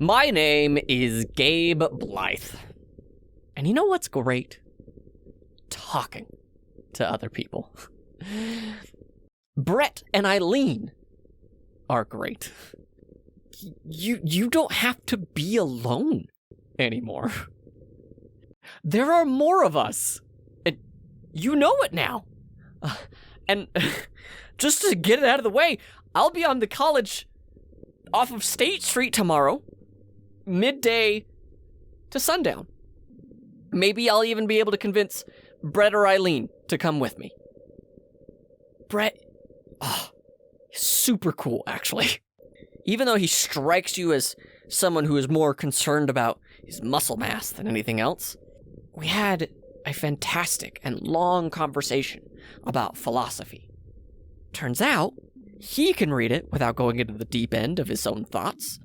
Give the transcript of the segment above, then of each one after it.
My name is Gabe Blythe. And you know what's great? Talking to other people. Brett and Eileen are great. You don't have to be alone anymore. There are more of us. And you know it now. And just to get it out of the way, I'll be on the college off of State Street tomorrow, midday to sundown. Maybe I'll even be able to convince Brett or Eileen to come with me. Brett, super cool, actually. Even though he strikes you as someone who is more concerned about his muscle mass than anything else, we had a fantastic and long conversation about philosophy. Turns out, he can read it without going into the deep end of his own thoughts.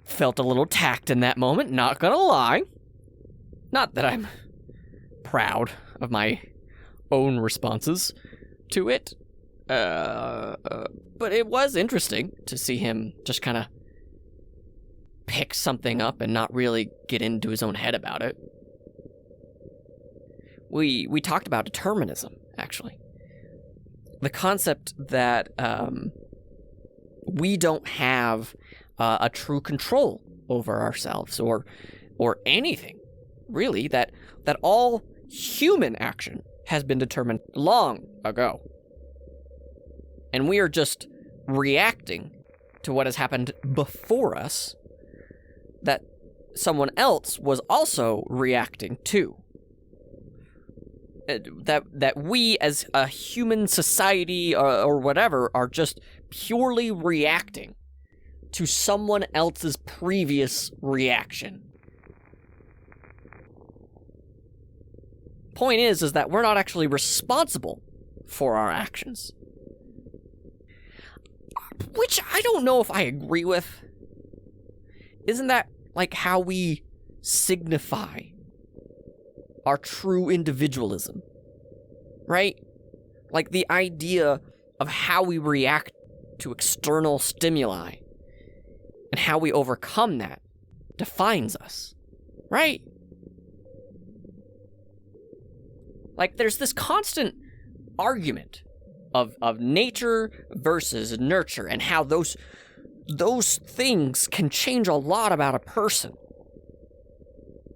Felt a little tact in that moment, not gonna lie. Not that I'm proud of my own responses to it. But it was interesting to see him just kind of pick something up and not really get into his own head about it. We talked about determinism, actually. The concept that we don't have a true control over ourselves or anything, really, that all human action has been determined long ago. And we are just reacting to what has happened before us that someone else was also reacting to. That we as a human society or whatever are just purely reacting to someone else's previous reaction. Point is that we're not actually responsible for our actions. Which I don't know if I agree with. Isn't that like how we signify our true individualism? Right? Like the idea of how we react to external stimuli and how we overcome that defines us. Right? Like there's this constant argument of nature versus nurture and how those things can change a lot about a person.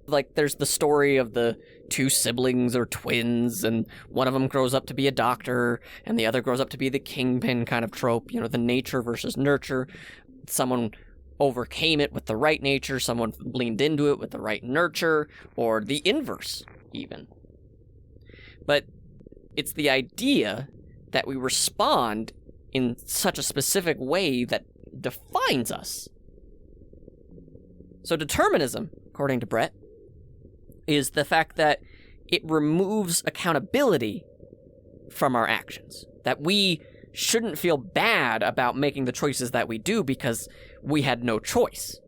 Like there's the story of the two siblings or twins, and one of them grows up to be a doctor and the other grows up to be the kingpin kind of trope, the nature versus nurture. Someone overcame it with the right nature, someone leaned into it with the right nurture, or the inverse even. But it's the idea that we respond in such a specific way that defines us. So determinism, according to Brett, is the fact that it removes accountability from our actions. That we shouldn't feel bad about making the choices that we do because we had no choice.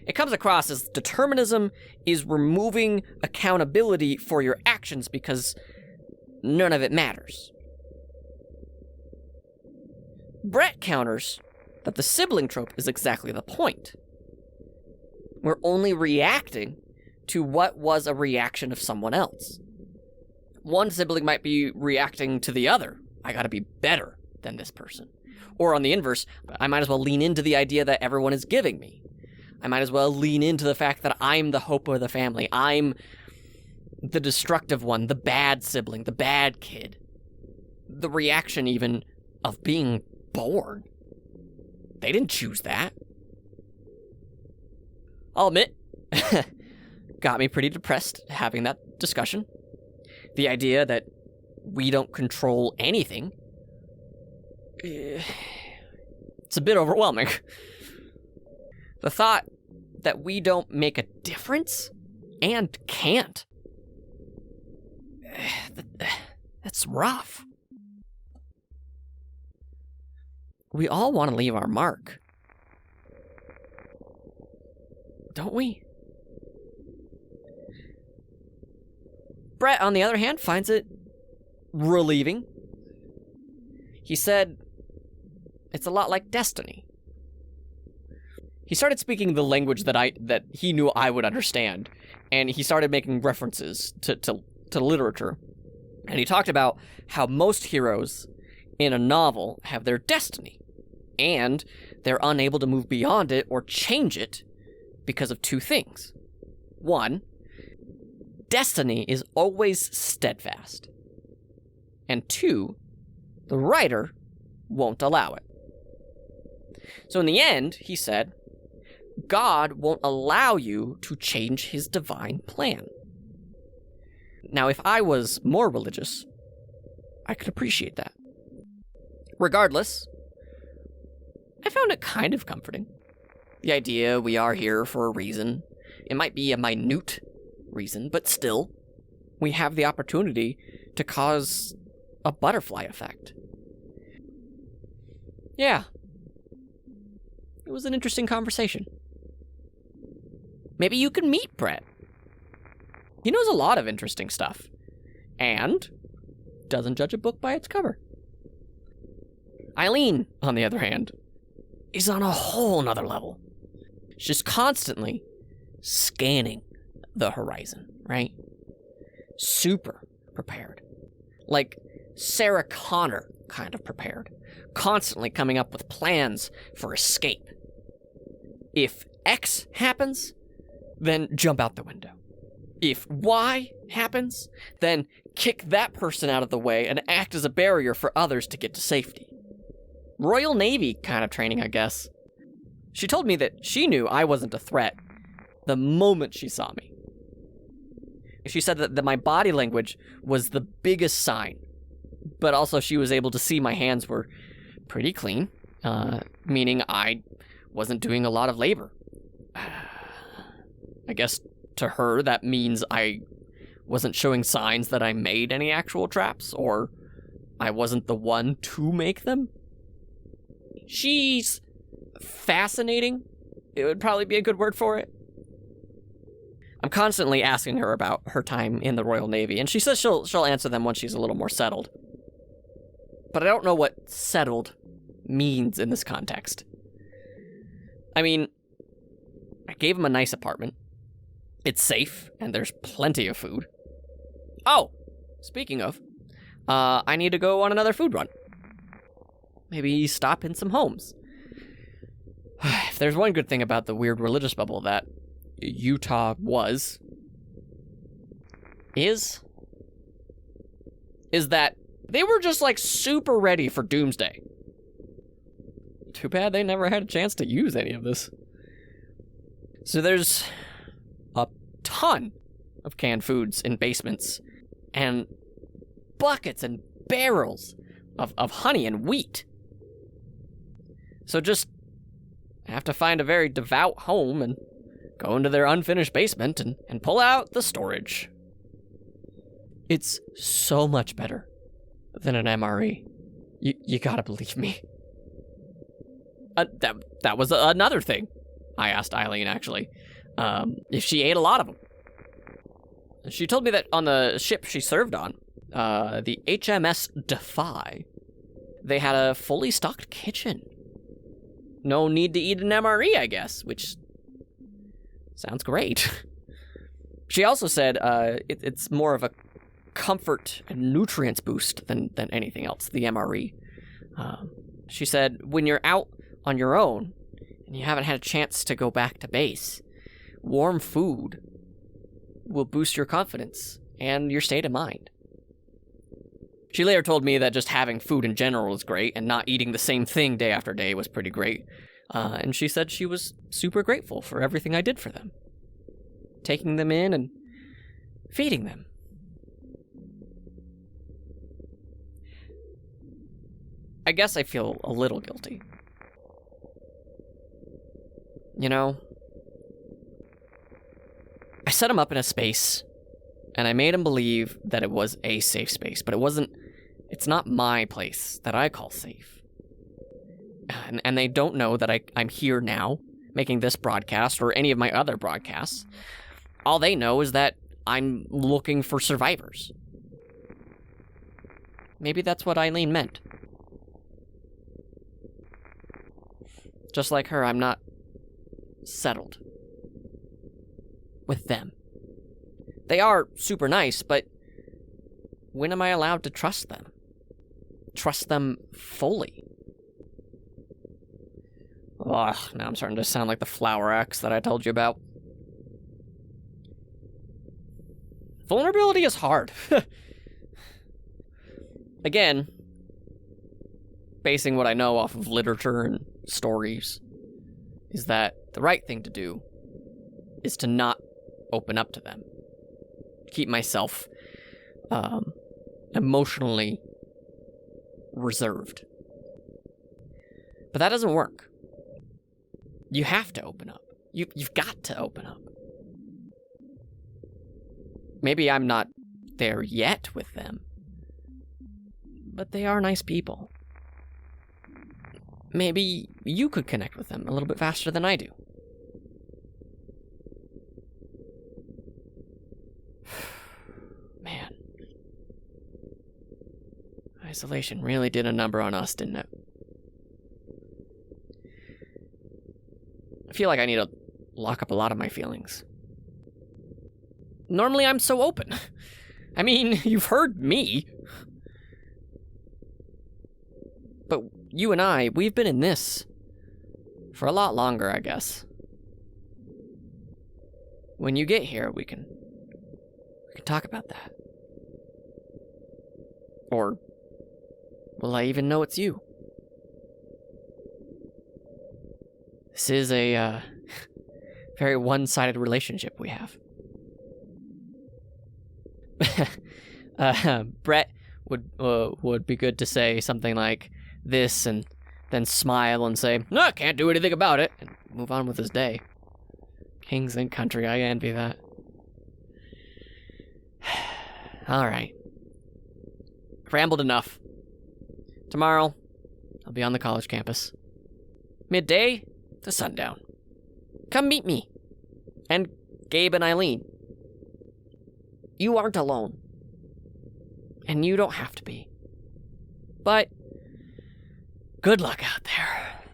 It comes across as determinism is removing accountability for your actions because none of it matters. Brett counters that the sibling trope is exactly the point. We're only reacting to what was a reaction of someone else. One sibling might be reacting to the other. I gotta be better than this person. Or on the inverse, I might as well lean into the idea that everyone is giving me. I might as well lean into the fact that I'm the hope of the family. I'm the destructive one, the bad sibling, the bad kid. The reaction even of being born. They didn't choose that. I'll admit, got me pretty depressed having that discussion. The idea that we don't control anything, it's a bit overwhelming. The thought that we don't make a difference and can't, that's rough. We all want to leave our mark, don't we? Brett, on the other hand, finds it relieving. He said, It's a lot like destiny. He started speaking the language that he knew I would understand, and he started making references to literature. And he talked about how most heroes in a novel have their destiny, and they're unable to move beyond it or change it because of two things. One, destiny is always steadfast. And two, the writer won't allow it. So in the end, he said, God won't allow you to change his divine plan. Now, if I was more religious, I could appreciate that. Regardless, I found it kind of comforting. The idea we are here for a reason. It might be a minute reason, but still, we have the opportunity to cause a butterfly effect. Yeah. It was an interesting conversation. Maybe you can meet Brett. He knows a lot of interesting stuff. And doesn't judge a book by its cover. Eileen, on the other hand, is on a whole nother level. She's constantly scanning the horizon, right? Super prepared. Like Sarah Connor kind of prepared. Constantly coming up with plans for escape. If X happens, then jump out the window. If Y happens, then kick that person out of the way and act as a barrier for others to get to safety. Royal Navy kind of training, I guess. She told me that she knew I wasn't a threat the moment she saw me. She said that my body language was the biggest sign, but also she was able to see my hands were pretty clean, meaning I wasn't doing a lot of labor. I guess to her that means I wasn't showing signs that I made any actual traps, or I wasn't the one to make them. She's fascinating. It would probably be a good word for it. I'm constantly asking her about her time in the Royal Navy, and she says she'll answer them once she's a little more settled. But I don't know what settled means in this context. I mean, I gave him a nice apartment. It's safe, and there's plenty of food. Oh, speaking of, I need to go on another food run. Maybe stop in some homes. If there's one good thing about the weird religious bubble that Utah is that they were just like super ready for doomsday. Too bad they never had a chance to use any of this. So there's a ton of canned foods in basements and buckets and barrels of honey and wheat. So just have to find a very devout home and go into their unfinished basement and pull out the storage. It's so much better than an MRE. You gotta believe me. That was another thing I asked Eileen, actually. If she ate a lot of them. She told me that on the ship she served on, the HMS Defy, they had a fully stocked kitchen. No need to eat an MRE, I guess, which sounds great. She also said it's more of a comfort and nutrients boost than anything else, the MRE. She said when you're out on your own and you haven't had a chance to go back to base, warm food will boost your confidence and your state of mind. She later told me that just having food in general was great, and not eating the same thing day after day was pretty great. And she said she was super grateful for everything I did for them. Taking them in and feeding them. I guess I feel a little guilty. You know, I set him up in a space, and I made him believe that it was a safe space, but it's not my place that I call safe. And they don't know that I'm here now, making this broadcast or any of my other broadcasts. All they know is that I'm looking for survivors. Maybe that's what Eileen meant. Just like her, I'm not settled with them. They are super nice, but when am I allowed to trust them? Trust them fully? Ugh, now I'm starting to sound like the flower ex that I told you about. Vulnerability is hard. Again, basing what I know off of literature and stories, is that the right thing to do is to not open up to them. Keep myself emotionally reserved. But that doesn't work. You have to open up. You've got to open up. Maybe I'm not there yet with them, but they are nice people. Maybe you could connect with them a little bit faster than I do. Man. Isolation really did a number on us, didn't it? I feel like I need to lock up a lot of my feelings. Normally I'm so open. I mean, you've heard me. But you and I, we've been in this for a lot longer, I guess. When you get here, we can talk about that. Or will I even know it's you? This is a very one-sided relationship we have. Brett would be good to say something like this and then smile and say, "No, I can't do anything about it," and move on with his day. Kings and country, I envy that. All right. Rambled enough. Tomorrow, I'll be on the college campus. Midday to sundown. Come meet me. And Gabe and Eileen. You aren't alone. And you don't have to be. But good luck out there.